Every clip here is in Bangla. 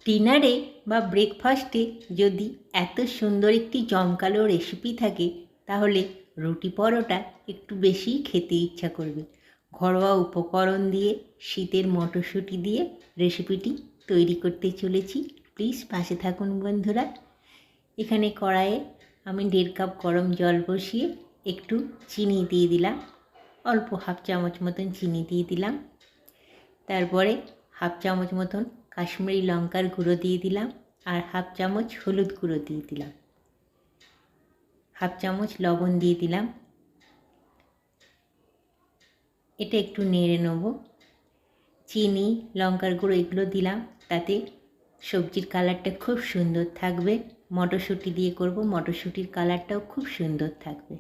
ডিনারে বা ব্রেকফাস্টে যদি এত সুন্দর একটি জমকালো রেসিপি থাকে তাহলে রুটি পরোটা একটু বেশিই খেতে ইচ্ছা করবে। ঘরোয়া উপকরণ দিয়ে শীতের মটরশুঁটি দিয়ে রেসিপিটি তৈরি করতে চলেছি। প্লিজ পাশে থাকুন বন্ধুরা। এখানে কড়াইয়ে আমি 1.5 কাপ গরম জল বসিয়ে একটু চিনি দিয়ে দিলাম, অল্প হাফ চামচ মতন চিনি দিয়ে দিলাম। তারপরে হাফ চামচ মতন কাশ্মীরি লঙ্কার গুঁড়ো দিয়ে দিলাম আর হাফ চামচ হলুদ গুঁড়ো দিয়ে দিলাম, হাফ চামচ লবণ দিয়ে দিলাম। এটা একটু নেড়ে নেব। চিনি, লঙ্কার গুঁড়ো এগুলো দিলাম, তাতে সবজির কালারটা খুব সুন্দর থাকবে। মটরশুঁটি দিয়ে করব, মটরশুঁটির কালারটাও খুব সুন্দর থাকবে।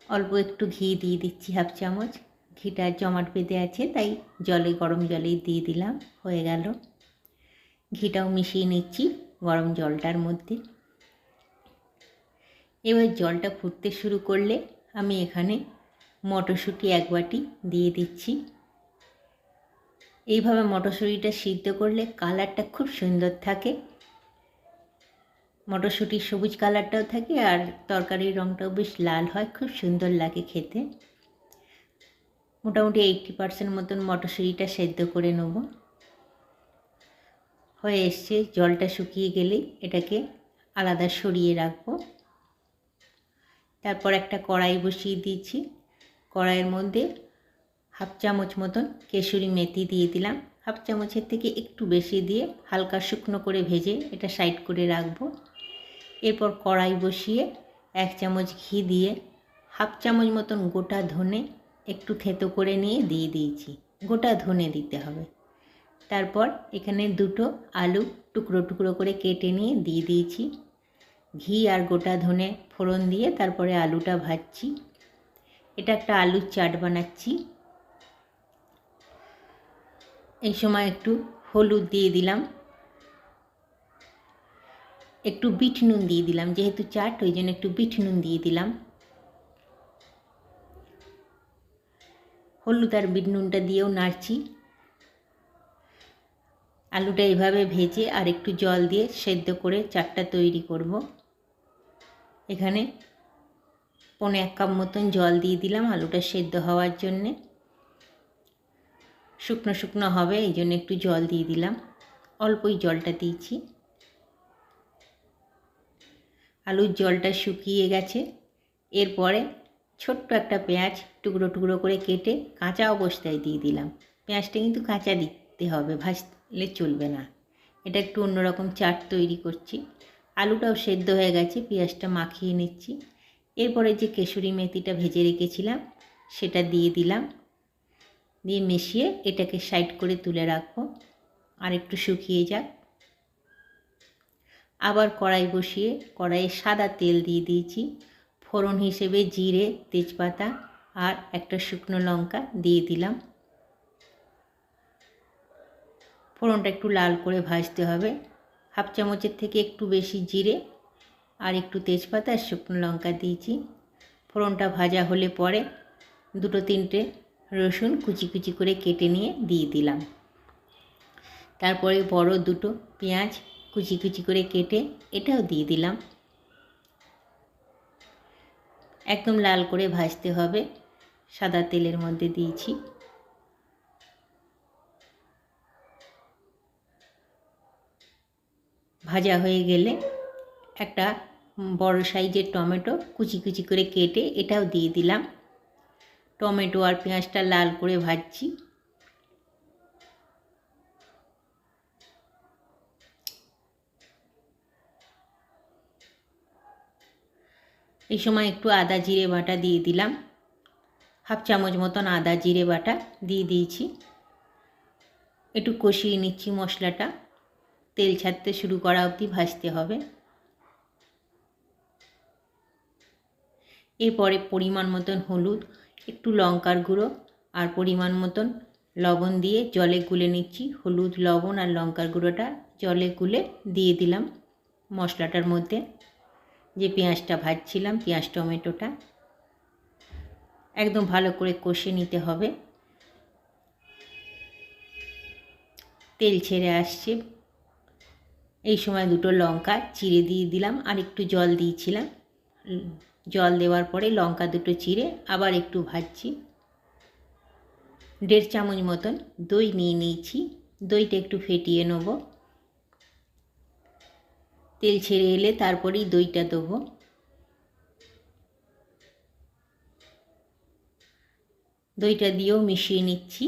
অল্প একটু ঘি দিয়ে দিচ্ছি, হাফ চামচ। ঘিটা জমাট বেঁধে আছে তাই গরম জলে দিয়ে দিলাম, হয়ে গেল। ঘিটাও মিশিয়ে নিচ্ছি গরম জলটার মধ্যে। এবার জলটা ফুটতে শুরু করলে আমি এখানে মটরশুঁটি 1 বাটি দিয়ে দিচ্ছি। এইভাবে মটরশুঁটিটা সিদ্ধ করলে কালারটা খুব সুন্দর থাকে, মটরশুঁটির সবুজ কালারটাও থাকে আর তরকারির রঙটাও বেশ লাল হয়, খুব সুন্দর লাগে খেতে। মোটামুটি 80% মতন মটরশুঁটিটা সেদ্ধ করে নেব। হয়ে এসছে, জলটা শুকিয়ে গেলেই এটাকে আলাদা সরিয়ে রাখবো। তারপর একটা কড়াই বসিয়ে দিয়েছি। কড়াইয়ের মধ্যে হাফ চামচ মতন কেশরি মেথি দিয়ে দিলাম, হাফ চামচের থেকে একটু বেশি দিয়ে হালকা শুকনো করে ভেজে এটা সাইড করে রাখবো। এরপর কড়াই বসিয়ে 1 চামচ ঘি দিয়ে হাফ চামচ মতন গোটা ধনে একটু থেতো করে নিয়ে দিয়ে দিয়েছি। গোটা ধনে দিতে হবে। তারপর এখানে 2টো আলু টুকরো টুকরো করে কেটে নিয়ে দিয়ে দিয়েছি। ঘি আর গোটা ধনে ফোড়ন দিয়ে তারপরে আলুটা ভাজছি। এটা একটা আলুর চাট বানাচ্ছি। এই সময় একটু হলুদ দিয়ে দিলাম, একটু বিট নুন দিয়ে দিলাম, যেহেতু চাট ওই জন্য একটু বিট নুন দিয়ে দিলাম। হলুদ আর বিট নুনটা দিয়েও নাড়ছি। আলুটা এভাবে ভেজে আর একটু জল দিয়ে সেদ্ধ করে চাটটা তৈরি করব। এখানে 1.25 কাপ মতন জল দিয়ে দিলাম আলুটা সেদ্ধ হওয়ার জন্যে। শুকনো শুকনো হবে এই জন্য একটু জল দিয়ে দিলাম, অল্পই জলটা দিয়েছি। আলুর জলটা শুকিয়ে গেছে। এরপরে ছোট্ট একটা পেঁয়াজ টুকরো টুকরো করে কেটে কাঁচা অবস্থায় দিয়ে দিলাম। পেঁয়াজটা কিন্তু কাঁচা দিতে হবে, ভাজলে চলবে না। এটা একটু অন্যরকম চাট তৈরি করছি। আলুটাও সেদ্ধ হয়ে গেছে, পেঁয়াজটা মাখিয়ে নিচ্ছি। এরপরে যে কেশরি মেথিটা ভেজে রেখেছিলাম সেটা দিয়ে দিলাম, দিয়ে মিশিয়ে এটাকে সাইড করে তুলে রাখবো আর একটু শুকিয়ে যাক। আবার কড়াই বসিয়ে কড়াইয়ে সাদা তেল দিয়ে দিয়েছি। ফোড়ন হিসেবে জিরে, তেজপাতা আর একটা শুকনো লঙ্কা দিয়ে দিলাম। ফোড়নটা একটু লাল করে ভাজতে হবে। হাফ চামচের থেকে একটু বেশি জিরে আর একটু তেজপাতা আর শুকনো লঙ্কা দিয়েছি। ফোড়নটা ভাজা হলে পরে 2-3টে রসুন কুচি কুচি করে কেটে নিয়ে দিয়ে দিলাম। তারপরে বড় 2টো পেঁয়াজ কুচি কুচি করে কেটে এটাও দিয়ে দিলাম। একদম লাল করে ভাজতে হবে, সাদা তেলের মধ্যে দিয়েছি। ভাজা হয়ে গেলে একটা বড় সাইজের টমেটো কুচি কুচি করে কেটে এটাও দিয়ে দিলাম। টমেটো আর পেঁয়াজটা লাল করে ভাজছি। এই সময় একটু আদা জিরে বাটা দিয়ে দিলাম, হাফ চামচ মতন আদা জিরে বাটা দিয়ে দিয়েছি। একটু কষিয়ে নিচ্ছি মশলাটা, তেল ছাড়তে শুরু করা অবধি ভাজতে হবে। এরপরে পরিমাণ মতন হলুদ, একটু লঙ্কার গুঁড়ো আর পরিমাণ মতন লবণ দিয়ে জলে গুলে নিচ্ছি। হলুদ, লবণ আর লঙ্কার গুঁড়োটা জলে গুলে দিয়ে দিলাম মশলাটার মধ্যে। যে পেঁয়াজটা ভাজছিলাম, পেঁয়াজ টমেটোটা একদম ভালো করে কষে নিতে হবে। তেল ছেড়ে আসছে, এই সময় দুটো লঙ্কা চিড়ে দিয়ে দিলাম, আর একটু জল দিয়েছিলাম। জল দেওয়ার পরে লঙ্কা দুটো চিড়ে আবার একটু ভাজছি। 1.5 চামচ মতন দই নিয়ে নিয়েছি, দইটা একটু ফেটিয়ে নেব। তেল ছেড়ে এলে তারপরেই দইটা দেবো। দইটা দিয়েও মিশিয়ে নিচ্ছি।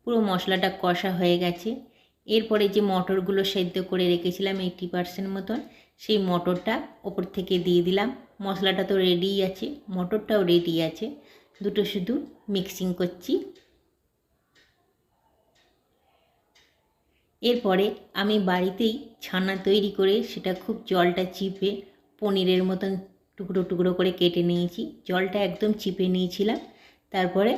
পুরো মশলাটা কষা হয়ে গেছে। এরপরে যে মটরগুলো সেদ্ধ করে রেখেছিলাম 80% মতন, সেই মটরটা ওপর থেকে দিয়ে দিলাম। মশলাটা তো রেডিই আছে, মটরটাও রেডি আছে, দুটো শুধু মিক্সিং করছি। এরপরে আমি বাড়িতেই ছানা তৈরি করে সেটা খুব জলটা চিপে পনিরের মতন টুকরো টুকরো করে কেটে নিয়েছি। জলটা একদম চিপে নিয়েছিলাম, তারপরে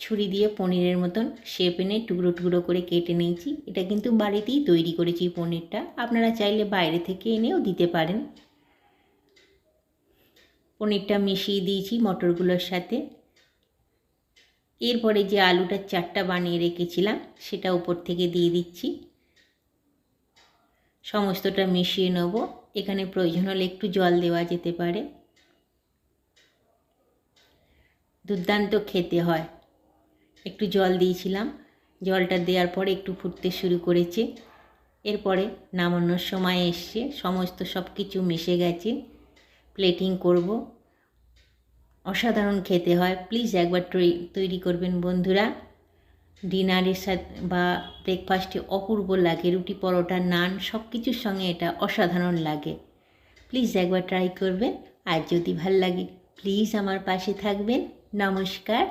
ছুরি দিয়ে পনিরের মতন শেপ এনে টুকরো টুকরো করে কেটে নিয়েছি। এটা কিন্তু বাড়িতেই তৈরি করেছি পনিরটা, আপনারা চাইলে বাইরে থেকে এনেও দিতে পারেন। পনিরটা মিশিয়ে দিয়েছি মটরগুলোর সাথে। এরপরে যে আলুটার চাটটা বানিয়ে রেখেছিলাম সেটা উপর থেকে দিয়ে দিচ্ছি। সমস্তটা মিশিয়ে নেব। এখানে প্রয়োজন হলে একটু জল দেওয়া যেতে পারে। দুর্দান্ত খেতে হয়। একটু জল দিয়েছিলাম, জলটা দেওয়ার পরে একটু ফুটতে শুরু করেছে। এরপরে নামানোর সময় এসছে, সমস্ত সব কিছু মিশে গেছে। প্লেটিং করব। অসাধারণ খেতে হয়, প্লিজ একবার তৈরি করবেন বন্ধুরা। ডিনারের সাথে বা ব্রেকফাস্টে অপূর্ব লাগে, রুটি পরোটা নান সব কিছুর সঙ্গে এটা অসাধারণ লাগে। প্লিজ একবার ট্রাই করবেন। আর যদি ভালো লাগে প্লিজ আমার পাশে থাকবেন। নমস্কার।